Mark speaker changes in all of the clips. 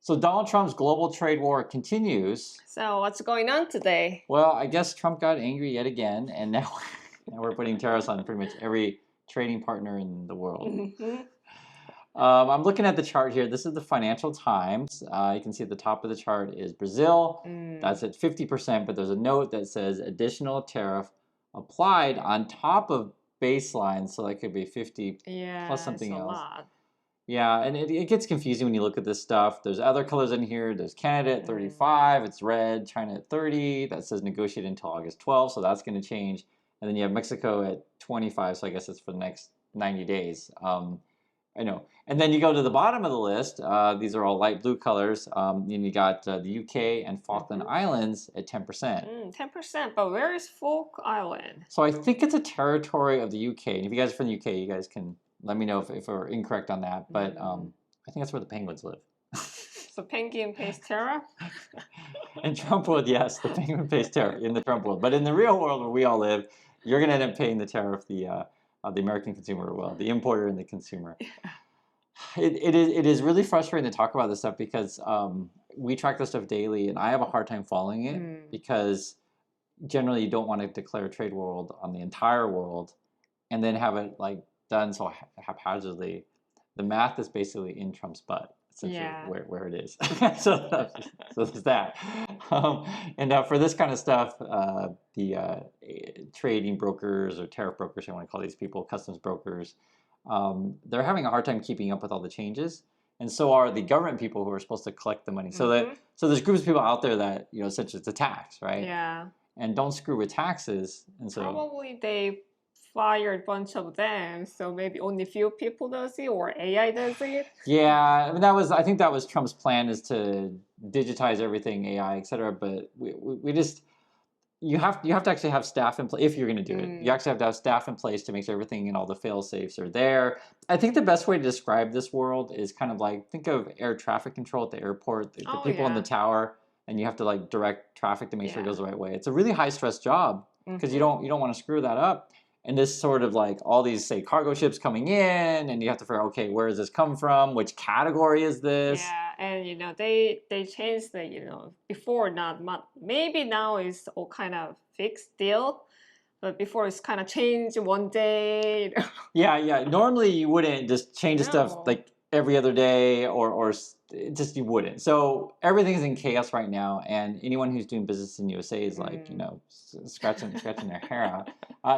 Speaker 1: So Donald Trump's global trade war continues.
Speaker 2: So what's going on today?
Speaker 1: Well, I guess Trump got angry yet again, and now we're putting tariffs on pretty much every trading partner in the world. I'm looking at the chart here. This is the Financial Times. You can see at the top of the chart is Brazil. That's at 50%, but there's a note that says additional tariff applied on top of baseline, so that could be 50 plus something
Speaker 2: it's a
Speaker 1: else.
Speaker 2: lot.
Speaker 1: Yeah, and it gets confusing when you look at this stuff. There's other colors in here. There's Canada at 35, it's red. China at 30, that says negotiate until August 12, so that's going to change. And then you have Mexico at 25, so I guess it's for the next 90 days. I know. And then you go to the bottom of the list. These are all light blue colors. And you got the UK and Falkland Islands at 10%.
Speaker 2: 10%, but where is Falk Island?
Speaker 1: So I think it's a territory of the UK. And if you guys are from the UK, you guys can let me know if we're incorrect on that. But I think that's where the penguins live.
Speaker 2: So penguin pays tariff?
Speaker 1: In Trump world, yes, the penguin pays tariff in the Trump world. But in the real world where we all live, you're going to end up paying the tariff, the American consumer, well, the importer and the consumer. It is really frustrating to talk about this stuff because we track this stuff daily, and I have a hard time following it because generally you don't want to declare a trade war on the entire world and then have it like done so haphazardly. The math is basically in Trump's butt, essentially, where it is. so there's that. And for this kind of stuff, the trading brokers or tariff brokers, I want to call these people, customs brokers, they're having a hard time keeping up with all the changes. And so are the government people who are supposed to collect the money. So there's groups of people out there that, essentially it's a tax, right?
Speaker 2: Yeah.
Speaker 1: And don't screw with taxes. And so
Speaker 2: probably they fired a bunch of them, so maybe only few people does it, or AI does it.
Speaker 1: Yeah, I mean I think that was Trump's plan, is to digitize everything, AI, etc. But we just you have to actually have staff in place if you're going to do it. You actually have to have staff in place to make sure everything and all the fail safes are there. I think the best way to describe this world is kind of like, think of air traffic control at the airport, the people in the tower, and you have to like direct traffic to make sure it goes the right way. It's a really high stress job because you don't want to screw that up. And this sort of like all these, say, cargo ships coming in, and you have to figure out, okay, where does this come from? Which category is this?
Speaker 2: Yeah, and they changed the, before not maybe now it's all kind of fixed deal, but before it's kind of changed one day.
Speaker 1: Yeah. Normally you wouldn't just change the stuff like every other day or just you wouldn't. So everything is in chaos right now, and anyone who's doing business in USA is like, scratching their hair out.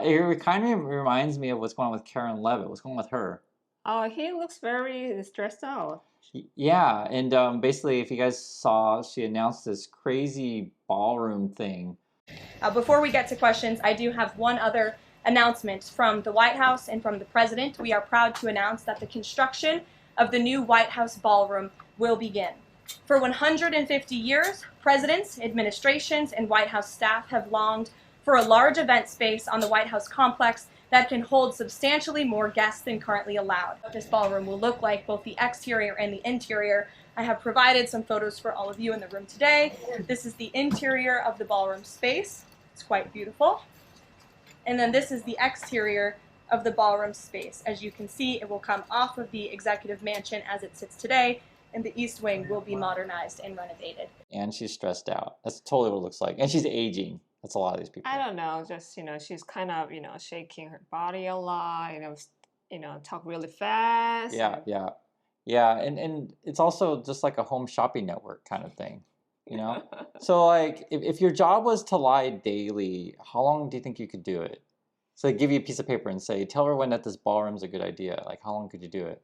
Speaker 1: It kind of reminds me of what's going on with Karen Levitt. What's going on with her?
Speaker 2: Oh, he looks very stressed out.
Speaker 1: Yeah, and basically, if you guys saw, she announced this crazy ballroom thing.
Speaker 3: Before we get to questions, I do have one other announcement from the White House and from the President. We are proud to announce that the construction of the new White House ballroom will begin. For 150 years, presidents, administrations, and White House staff have longed for a large event space on the White House complex that can hold substantially more guests than currently allowed. What this ballroom will look like, both the exterior and the interior. I have provided some photos for all of you in the room today. This is the interior of the ballroom space. It's quite beautiful. And then this is the exterior of the ballroom space. As you can see, it will come off of the executive mansion as it sits today, and the east wing will be modernized and renovated.
Speaker 1: And she's stressed out. That's totally what it looks like. And she's aging. That's a lot of these people.
Speaker 2: I don't know, just, she's kind of, shaking her body a lot, talk really fast.
Speaker 1: Yeah, and it's also just like a home shopping network kind of thing, So like, if your job was to lie daily, how long do you think you could do it? So they give you a piece of paper and say, tell everyone that this ballroom's a good idea. Like, how long could you do it?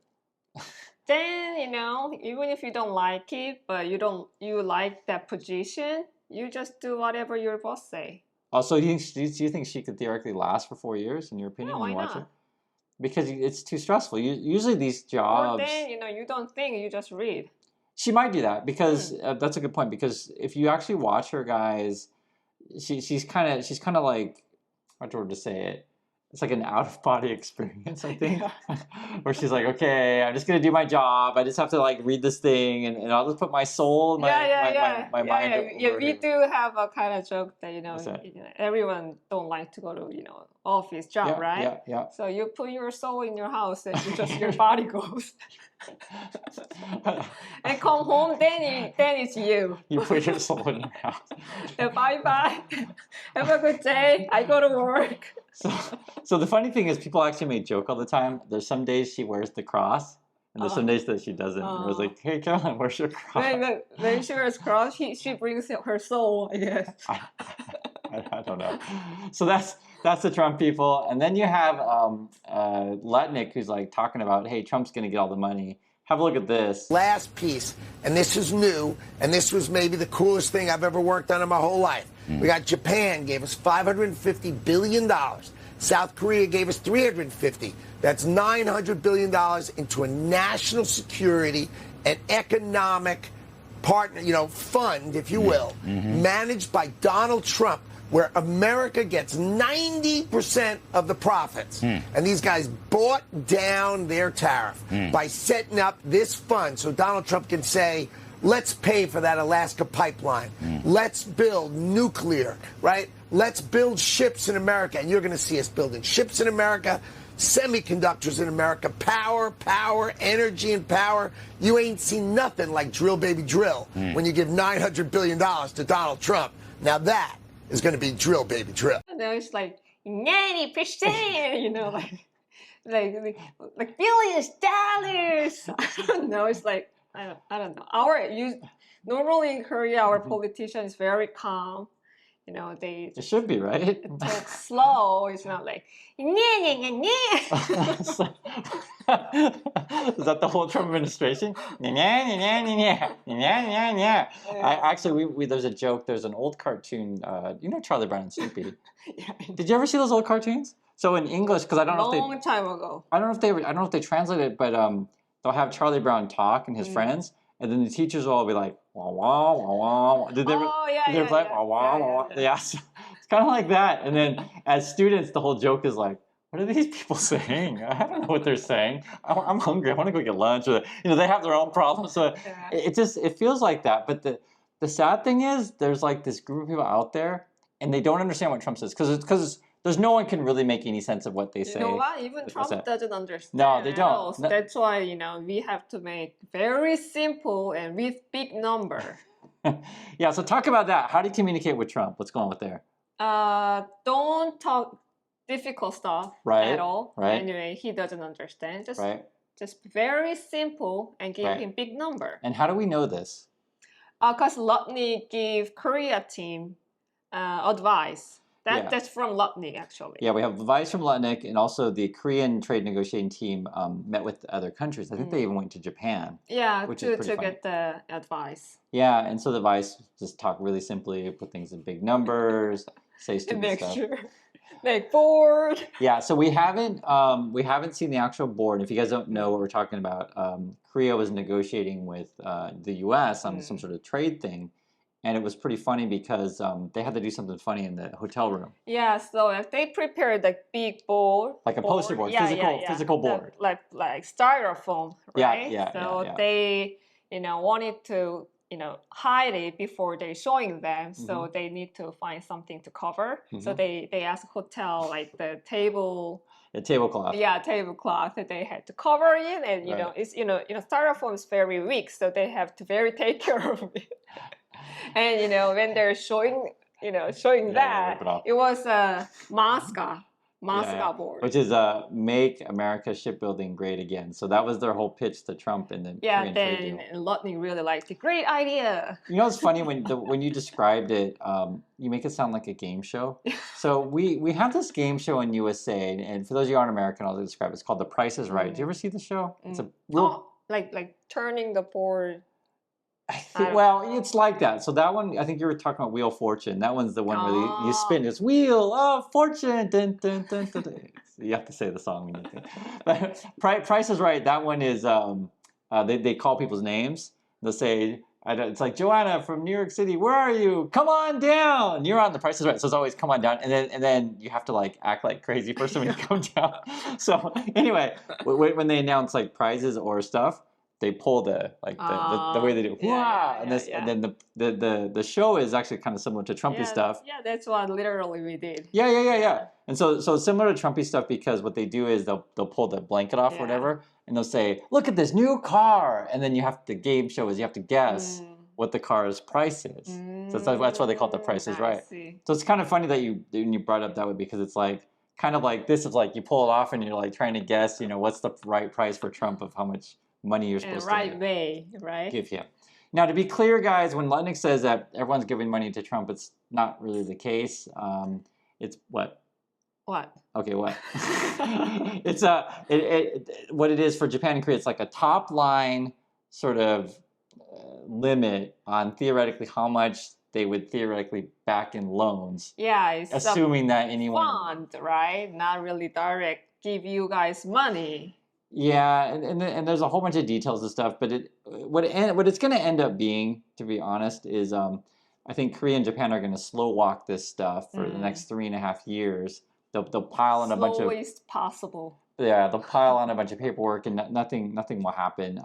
Speaker 2: Then, even if you don't like it, but you like that position, you just do whatever your boss say.
Speaker 1: Oh, so do you think she could theoretically last for 4 years, in your opinion?
Speaker 2: No, why not?
Speaker 1: Because it's too stressful. Usually these jobs...
Speaker 2: Or then, you don't think, you just read.
Speaker 1: She might do that because that's a good point. Because if you actually watch her, guys, she's kind of like, hard word to say it. It's like an out-of-body experience, I think, where she's like, okay, I'm just going to do my job. I just have to like read this thing, and I'll just put my soul, my mind.
Speaker 2: Yeah, we do have a kind of joke that, everyone don't like to go to, office job, right?
Speaker 1: Yeah.
Speaker 2: So you put your soul in your house and your body goes. And come home, then it's you.
Speaker 1: You put your soul in your house.
Speaker 2: Bye bye. Have a good day. I go to work.
Speaker 1: So the funny thing is, people actually make joke all the time. There's some days she wears the cross, and there's some days that she doesn't. And I was like, hey, Caroline, where's your cross?
Speaker 2: When she wears cross, she brings her soul, I guess.
Speaker 1: I don't know. So that's the Trump people, and then you have Lutnick, who's like talking about, hey, Trump's going to get all the money. Have a look at this.
Speaker 4: Last piece, and this is new, and this was maybe the coolest thing I've ever worked on in my whole life. We got Japan gave us $550 billion. South Korea gave us $350. That's $900 billion into a national security and economic partner, fund, if you will, managed by Donald Trump, where America gets 90% of the profits. And these guys bought down their tariff by setting up this fund so Donald Trump can say, let's pay for that Alaska pipeline. Let's build nuclear, right? Let's build ships in America. And you're going to see us building ships in America, semiconductors in America, power, energy and power. You ain't seen nothing like drill, baby, drill when you give $900 billion to Donald Trump. Now that is going to be drill, baby, drill.
Speaker 2: And then it's like 90%, like billions dollars. I don't know. It's like I don't know. Normally in Korea, our politician is very calm. They
Speaker 1: It should be, right?
Speaker 2: talk slow. It's not like
Speaker 1: Is that the whole Trump administration? Actually, there's a joke. There's an old cartoon. Charlie Brown and Snoopy. Did you ever see those old cartoons? So in English, because I don't know if they
Speaker 2: long time ago.
Speaker 1: I don't know if they translate it, but they'll have Charlie Brown talk and his friends, and then the teachers will all be like, wah wah wah wah. Did they play wah wah wah? Yeah, so it's kind of like that. And then as students, the whole joke is like, what are these people saying? I don't know what they're saying. I'm hungry. I want to go get lunch. Or they have their own problems. So it feels like that. But the sad thing is, there's like this group of people out there, and they don't understand what Trump says because there's no one can really make any sense of what they say.
Speaker 2: You know what? Even Trump doesn't understand.
Speaker 1: No, they don't.
Speaker 2: So that's why we have to make very simple and with big number.
Speaker 1: Yeah. So talk about that. How do you communicate with Trump? What's going on with there?
Speaker 2: Don't talk difficult stuff at all.
Speaker 1: Right.
Speaker 2: Anyway, he doesn't understand. Just very simple and give him big number.
Speaker 1: And how do we know this?
Speaker 2: Because Lutnick give Korea team advice. That's from Lutnick, actually.
Speaker 1: Yeah, we have advice from Lutnick, and also the Korean trade negotiating team met with other countries. I think they even went to Japan.
Speaker 2: Yeah,
Speaker 1: which
Speaker 2: to
Speaker 1: is pretty
Speaker 2: get the advice.
Speaker 1: Yeah, and so the advice just talk really simply, put things in big numbers, say stupid stuff.
Speaker 2: Make board.
Speaker 1: Yeah, so we haven't seen the actual board. If you guys don't know what we're talking about, Korea was negotiating with the U.S. on some sort of trade thing. And it was pretty funny because they had to do something funny in the hotel room.
Speaker 2: Yeah, so if they prepared the big board,
Speaker 1: like a poster board, physical board,
Speaker 2: like styrofoam, right?
Speaker 1: Yeah.
Speaker 2: They wanted to hide it before they showing them, so they need to find something to cover. So they asked hotel like the table.
Speaker 1: A tablecloth.
Speaker 2: Yeah, tablecloth that they had to cover it, and it's styrofoam is very weak, so they have to take care of it. And when they're showing that, it was a Masca board,
Speaker 1: which is make America shipbuilding great again. So that was their whole pitch to Trump in the Korean trade deal.
Speaker 2: Lutnick really liked it. Great idea.
Speaker 1: It's funny when you described it, you make it sound like a game show. So we have this game show in USA, and for those of you who aren't American, I'll describe it. It's called The Price is Right. Do you ever see the show? It's a real
Speaker 2: like turning the board.
Speaker 1: It's like that. So that one, I think you were talking about Wheel of Fortune. That one's the one where you spin. It's Wheel of Fortune. Dun, dun, dun, dun, dun. You have to say the song when you think. But Price is Right. That one is they call people's names. They'll say, it's like, Joanna from New York City, where are you? Come on down. You're on The Price is Right. So it's always come on down. And then you have to act like crazy person when you come down. So anyway, when they announce prizes or stuff, they pull the way they do, and then the show is actually kind of similar to Trumpy stuff.
Speaker 2: Yeah, that's what literally we did.
Speaker 1: Yeah. And so similar to Trumpy stuff, because what they do is they'll pull the blanket off or whatever, and they'll say, "Look at this new car," and then the game show is you have to guess what the car's price is. So that's why they call it The Price is Right. So it's kind of funny that you brought it up that way, because it's like kind of like this is like you pull it off and you're like trying to guess, what's the right price for Trump of how much money you're supposed to give him. Now, to be clear, guys, when Lutnick says that everyone's giving money to Trump, it's not really the case. It's what?
Speaker 2: What?
Speaker 1: Okay, what? It's what it is for Japan and Korea. It's like a top line sort of limit on theoretically how much they would theoretically back in loans.
Speaker 2: Yeah, it's
Speaker 1: assuming that anyone
Speaker 2: fund, right? Not really direct give you guys money.
Speaker 1: Yeah, and there's a whole bunch of details and stuff, but what it's going to end up being, to be honest, is I think Korea and Japan are going to slow walk this stuff for the next 3.5 years. They'll pile on a bunch of
Speaker 2: slowest possible.
Speaker 1: Yeah, they'll pile on a bunch of paperwork and nothing will happen.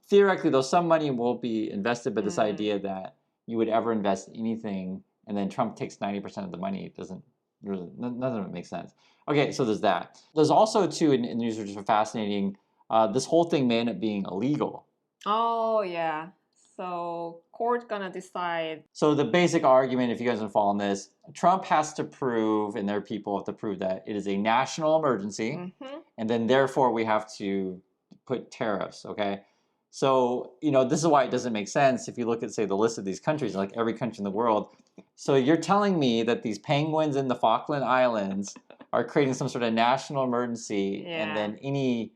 Speaker 1: Theoretically, though, some money will be invested, but this idea that you would ever invest anything and then Trump takes 90% of the money doesn't really, none of it makes sense. Okay, so there's that. There's also, too, in news which is fascinating, this whole thing may end up being illegal.
Speaker 2: Oh, yeah. So court gonna decide.
Speaker 1: So the basic argument, if you guys don't follow this, Trump has to prove, and their people have to prove that it is a national emergency, and then therefore we have to put tariffs, okay? So, this is why it doesn't make sense if you look at, say, the list of these countries, like every country in the world. So you're telling me that these penguins in the Falkland Islands are creating some sort of national emergency, and then any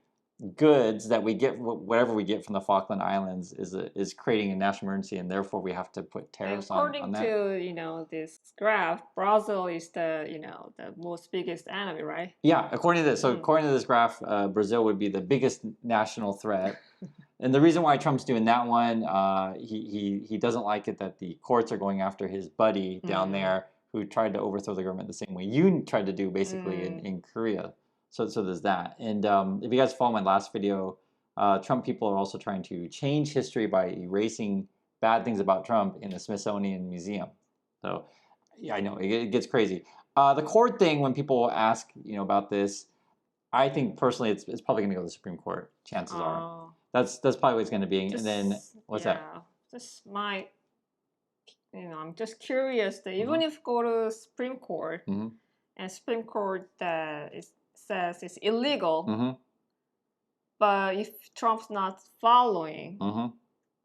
Speaker 1: goods that we get, whatever we get from the Falkland Islands, is creating a national emergency, and therefore we have to put tariffs on that.
Speaker 2: According to this graph, Brazil is the the most biggest enemy, right?
Speaker 1: Yeah, according to this. So according to this graph, Brazil would be the biggest national threat. And the reason why Trump's doing that one, he doesn't like it that the courts are going after his buddy down there who tried to overthrow the government the same way you tried to do basically in Korea. So there's that. And if you guys follow my last video, Trump people are also trying to change history by erasing bad things about Trump in the Smithsonian Museum. So yeah, I know, it gets crazy. The court thing, when people ask about this, I think personally it's probably going to go to the Supreme Court. Chances are. That's probably what it's going to be. And then what's that?
Speaker 2: This might, I'm just curious that even if go to Supreme Court and Supreme Court says it's illegal, but if Trump's not following,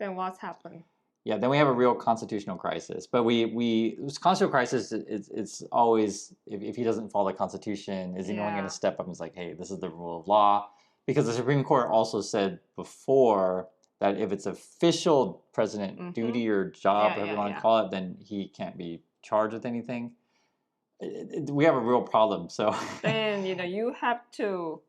Speaker 2: then what's happened?
Speaker 1: Yeah, then we have a real constitutional crisis. But constitutional crisis, it's always, if he doesn't follow the Constitution, is anyone going to step up and say, hey, this is the rule of law? Because the Supreme Court also said before that if it's official president duty or job, whatever you want to call it, then he can't be charged with anything. We have a real problem. So
Speaker 2: then you have to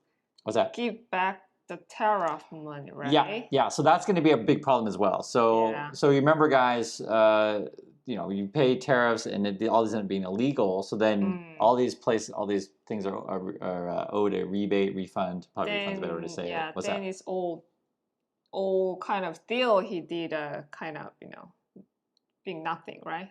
Speaker 2: give back the tariff money, right?
Speaker 1: Yeah. So that's going to be a big problem as well. So you remember, guys, you pay tariffs and all these end up being illegal. So then all these things are owed a rebate, refund. Probably refund's a better way to say it. What's
Speaker 2: then
Speaker 1: that?
Speaker 2: It's all kind of deal he did, kind of being nothing, right?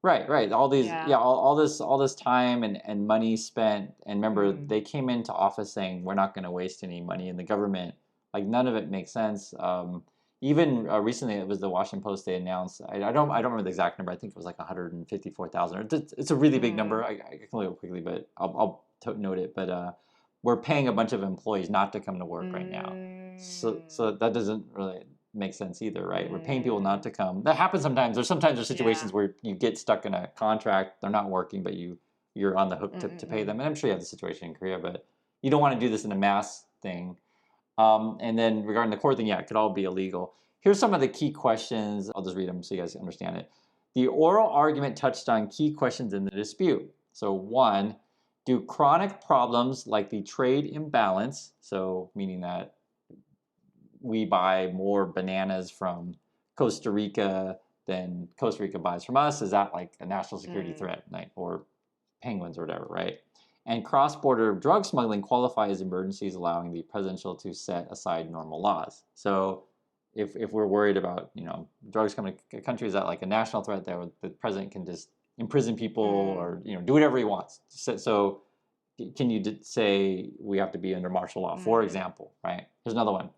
Speaker 1: Right. All these, all this time and money spent. And remember, they came into office saying we're not going to waste any money in the government. Like none of it makes sense. Even recently, it was the Washington Post. They announced. I don't remember the exact number. I think it was like 154,000. It's a really big number. I can look it up quickly, but I'll note it. But we're paying a bunch of employees not to come to work right now. So that doesn't really make sense either, right? We're paying people not to come. That happens sometimes. There's situations where you get stuck in a contract, they're not working, but you're on the hook to pay them. And I'm sure you have the situation in Korea, but you don't want to do this in a mass thing. And then regarding the court thing, it could all be illegal. Here's some of the key questions. I'll just read them so you guys understand it. The oral argument touched on key questions in the dispute. So 1, do chronic problems like the trade imbalance, so meaning that we buy more bananas from Costa Rica than Costa Rica buys from us, is that like a national security threat, or penguins or whatever, right? And cross-border drug smuggling qualify as emergencies, allowing the presidential to set aside normal laws. So if we're worried about drugs coming to a country, is that like a national threat that the president can just imprison people or do whatever he wants? So can you say we have to be under martial law, for example, right? Here's another one.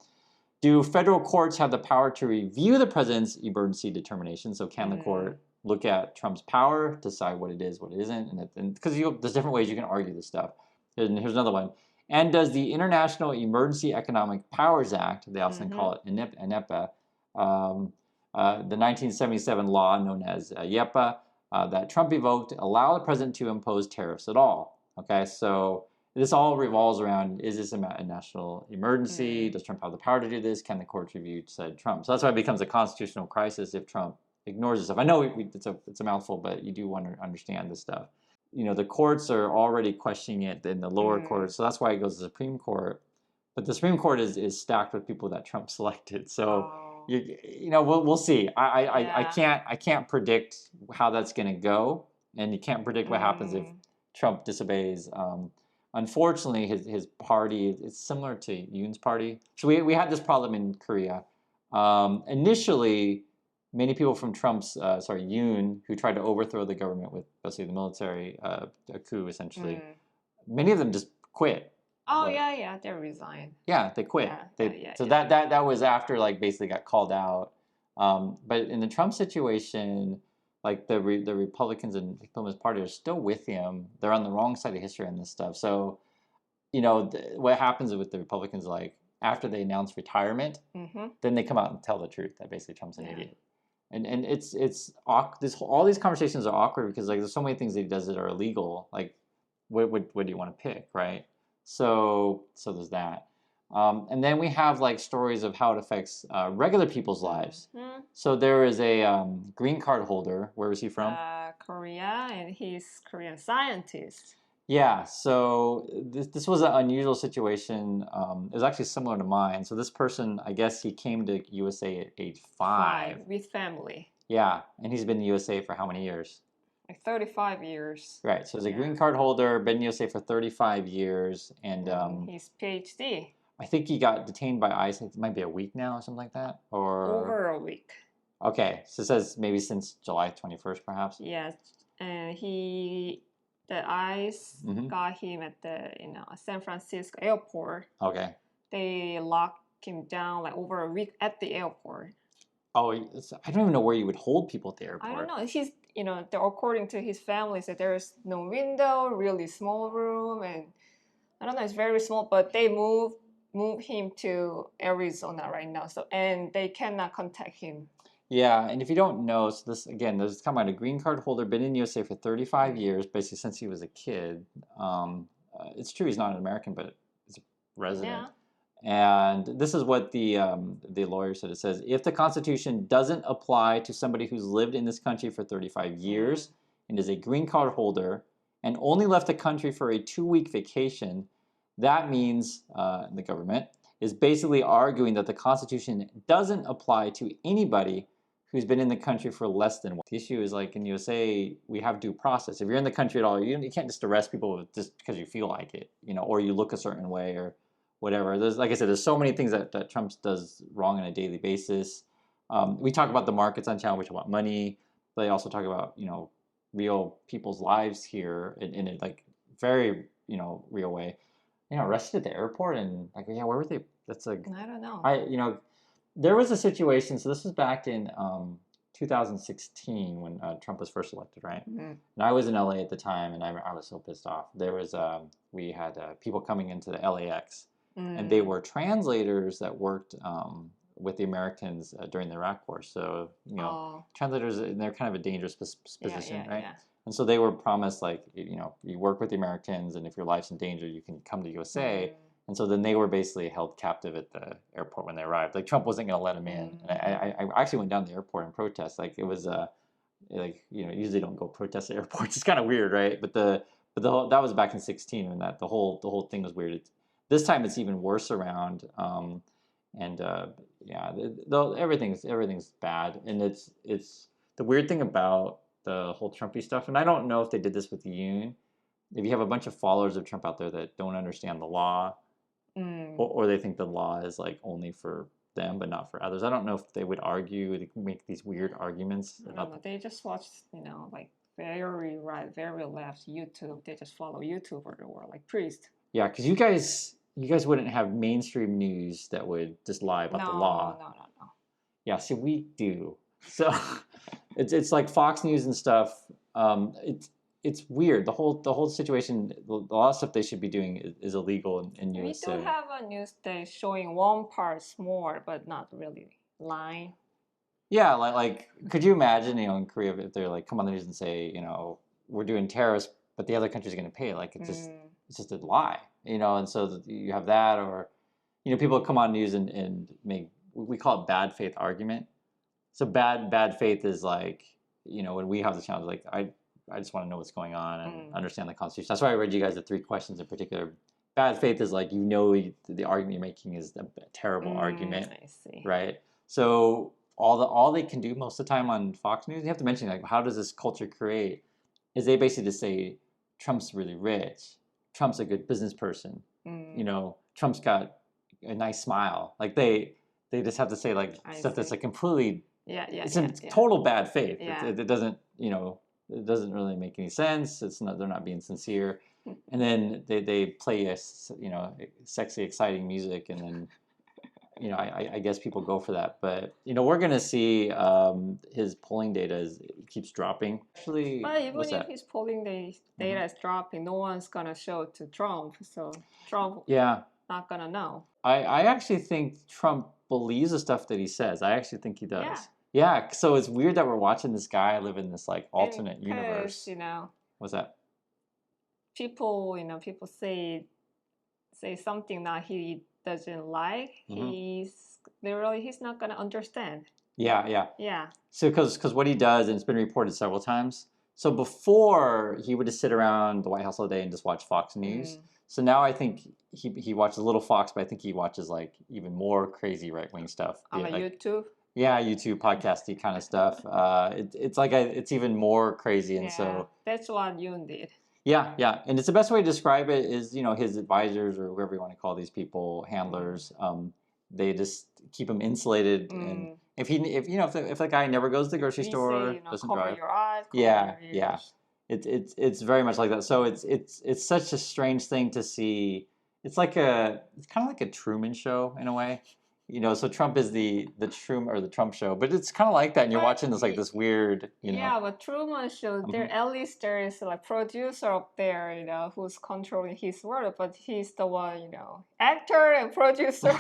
Speaker 1: Do federal courts have the power to review the president's emergency determination? So can the court look at Trump's power, decide what it is, what it isn't? And because there's different ways you can argue this stuff. And here's another one. And does the International Emergency Economic Powers Act, they often call it INEPA, the 1977 law known as YEPA, that Trump evoked, allow the president to impose tariffs at all? Okay, so this all revolves around, is this a national emergency? Does Trump have the power to do this? Can the courts review said Trump? So that's why it becomes a constitutional crisis if Trump ignores this stuff. I know it's a mouthful, but you do want to understand this stuff. You know, the courts are already questioning it in the lower courts, so that's why it goes to the Supreme Court. But the Supreme Court is stacked with people that Trump selected. So you know, we'll see. I can't predict how that's going to go, and you can't predict what happens if Trump disobeys. Unfortunately, his party, it's similar to Yoon's party. So we had this problem in Korea. Initially, many people from Yoon, who tried to overthrow the government with basically the military, a coup essentially, many of them just quit.
Speaker 2: Oh, yeah, they resigned.
Speaker 1: Yeah, they quit. That was after, like, basically got called out. But in the Trump situation, like the Republicans and the Communist Party are still with him. They're on the wrong side of history on this stuff. So, you know, what happens with the Republicans, like after they announce retirement, then they come out and tell the truth that basically Trump's an idiot. And all these conversations are awkward because, like, there's so many things that he does that are illegal. Like, what do you want to pick, right? So there's that. And then we have, like, stories of how it affects regular people's lives. So there is a green card holder. Where was he from?
Speaker 2: Korea, and he's Korean scientist.
Speaker 1: Yeah, so this was an unusual situation. It was actually similar to mine. So this person, I guess he came to USA at age 5.
Speaker 2: With family.
Speaker 1: Yeah, and he's been in the USA for how many years?
Speaker 2: Like 35 years.
Speaker 1: Right, so he's a green card holder, been in the USA for 35 years, and
Speaker 2: he's PhD.
Speaker 1: I think he got detained by ICE. It might be a week now or something like that, or
Speaker 2: over a week.
Speaker 1: Okay, so it says maybe since July 21st, perhaps.
Speaker 2: Yes, and the ICE got him at the San Francisco airport. Okay. They locked him down like over a week at the airport.
Speaker 1: Oh, I don't even know where you would hold people at the airport.
Speaker 2: I don't know. He's according to his family, said there's no window, really small room, and I don't know. It's very small, but they move him to Arizona right now. So and they cannot contact him.
Speaker 1: Yeah, and if you don't know, so this again, there's come out a green card holder, been in USA for 35 years, basically since he was a kid. It's true he's not an American, but he's a resident. Yeah. And this is what the lawyer said. It says, if the Constitution doesn't apply to somebody who's lived in this country for 35 years and is a green card holder and only left the country for a 2-week vacation, that means the government is basically arguing that the Constitution doesn't apply to anybody who's been in the country for less than 1 week. The issue is, like, in USA, we have due process. If you're in the country at all, you can't just arrest people just because you feel like it, or you look a certain way or whatever. There's, like I said, there's so many things that Trump does wrong on a daily basis. We talk about the markets on channel. We talk about money. They also talk about, real people's lives here in a, like, very, real way. Arrested at the airport and, like, yeah, where were they? That's like,
Speaker 2: I don't know.
Speaker 1: There was a situation. So this was back in 2016 when Trump was first elected, right? Mm-hmm. And I was in LA at the time, and I was so pissed off. There was we had people coming into the LAX, and they were translators that worked with the Americans during the Iraq War. So translators, they're kind of a dangerous position, right? Yeah. And so they were promised, like, you work with the Americans, and if your life's in danger, you can come to USA. And so then they were basically held captive at the airport when they arrived. Like, Trump wasn't going to let them in. And I actually went down to the airport and protest. Like, it was usually don't go protest at airports. It's kind of weird, right? But that was back in 2016, and the whole thing was weird. This time it's even worse around. Everything's bad, and it's the weird thing about the whole Trumpy stuff. And I don't know if they did this with Yoon. If you have a bunch of followers of Trump out there that don't understand the law, or they think the law is, like, only for them but not for others, I don't know if they would argue, they make these weird arguments.
Speaker 2: I don't know. They just watched, like very right, very left YouTube. They just follow YouTuber or like priest.
Speaker 1: Yeah, because you guys wouldn't have mainstream news that would just lie about the law.
Speaker 2: No.
Speaker 1: Yeah, see, we do. So it's like Fox News and stuff. It's weird. The whole situation, a lot of stuff they should be doing is illegal in
Speaker 2: We
Speaker 1: USA.
Speaker 2: do have a news day showing one part more, but not really lying.
Speaker 1: Yeah, like could you imagine, in Korea if they're like come on the news and say, we're doing tariffs, but the other country's going to pay. Like it's just a lie, and so you have that, or people come on news and make, we call it bad faith argument. So bad faith is like, when we have the challenge, like I just want to know what's going on and understand the Constitution. That's why I read you guys the 3 questions in particular. Bad faith is like, the argument you're making is a terrible argument,
Speaker 2: I see.
Speaker 1: right? So all they can do most of the time on Fox News, you have to mention like, how does this culture create? Is they basically just say Trump's really rich, Trump's a good business person, Trump's got a nice smile. Like they just have to say like stuff that's like completely it's total bad faith.
Speaker 2: Yeah.
Speaker 1: It doesn't it doesn't really make any sense. They're not being sincere, and then they play a sexy, exciting music, and then I guess people go for that. But we're gonna see his polling data keeps dropping. Actually,
Speaker 2: but even if his polling data is dropping, no one's gonna show it to Trump. So Trump, not gonna know.
Speaker 1: I actually think Trump believes the stuff that he says. I actually think he does. Yeah. So it's weird that we're watching this guy live in this like alternate universe. What's that?
Speaker 2: People say something that he doesn't like. He's not gonna understand.
Speaker 1: Yeah. So because what he does, and it's been reported several times. So before he would just sit around the White House all day and just watch Fox News. So now I think he watches a little Fox, but I think he watches like even more crazy right-wing stuff.
Speaker 2: On YouTube?
Speaker 1: Yeah, YouTube, podcasty kind of stuff. It's like it's even more crazy, and so
Speaker 2: that's what Yoon did.
Speaker 1: Yeah, and it's the best way to describe it is his advisors or whoever you want to call these people, handlers. They just keep him insulated, and if the guy never goes to the grocery store, doesn't
Speaker 2: cover
Speaker 1: drive,
Speaker 2: your eyes,
Speaker 1: yeah.
Speaker 2: your ears.
Speaker 1: It's very much like that. So it's such a strange thing to see. It's kind of like a Truman Show in a way. So Trump is the Truman or the Trump Show, but it's kind of like that. And you're watching this weird,
Speaker 2: Yeah, but Truman Show, at least there is a producer up there, who's controlling his world, but he's the one, actor and producer.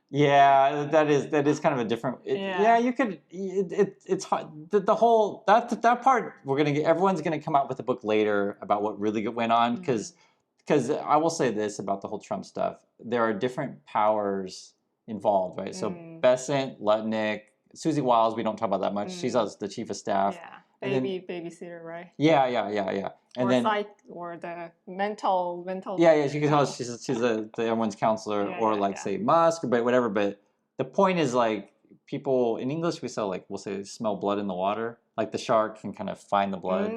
Speaker 1: Yeah, that is kind of a different. You could. It's hard. The whole that part everyone's gonna come out with a book later about what really went on because I will say this about the whole Trump stuff. There are different powers involved, right? So Bessent, Lutnick, Susie Wiles, we don't talk about that much. She's the chief of staff.
Speaker 2: Yeah, babysitter, right?
Speaker 1: Yeah. And
Speaker 2: or
Speaker 1: then
Speaker 2: or the mental.
Speaker 1: Yeah. She can tell she's everyone's counselor, say Musk, but whatever. But the point is like people in English we'll say smell blood in the water, like the shark can kind of find the blood.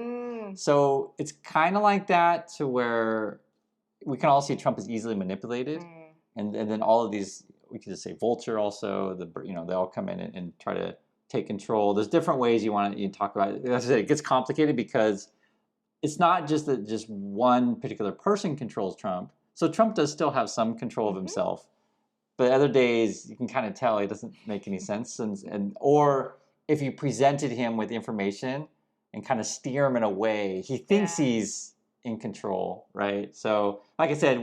Speaker 1: So it's kind of like that to where we can all see Trump is easily manipulated, and then all of these we can just say vulture also. They all come in and try to take control. There's different ways you talk about it. As I said, it gets complicated because it's not just that just one particular person controls Trump. So Trump does still have some control of himself, but other days you can kind of tell he doesn't make any sense, or if you presented him with information and kind of steer him in a way, he thinks he's in control, right? So, like I said,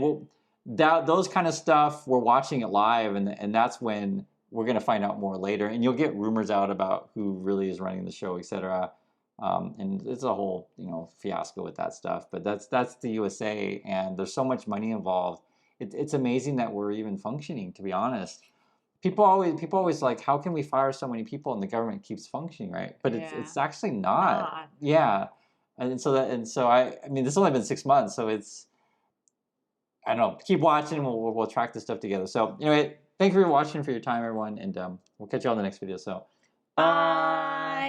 Speaker 1: those kind of stuff, we're watching it live, and that's when we're going to find out more later, and you'll get rumors out about who really is running the show, etc. And it's a whole fiasco with that stuff. But that's the USA, and there's so much money involved. It's amazing that we're even functioning, to be honest. People always like, how can we fire so many people and the government keeps functioning, right? But it's actually not. Yeah. And so I mean, this has only been 6 months, so it's, I don't know, keep watching. We'll track this stuff together. So anyway, thank you for watching, for your time, everyone, and we'll catch you on the next video. So
Speaker 3: bye.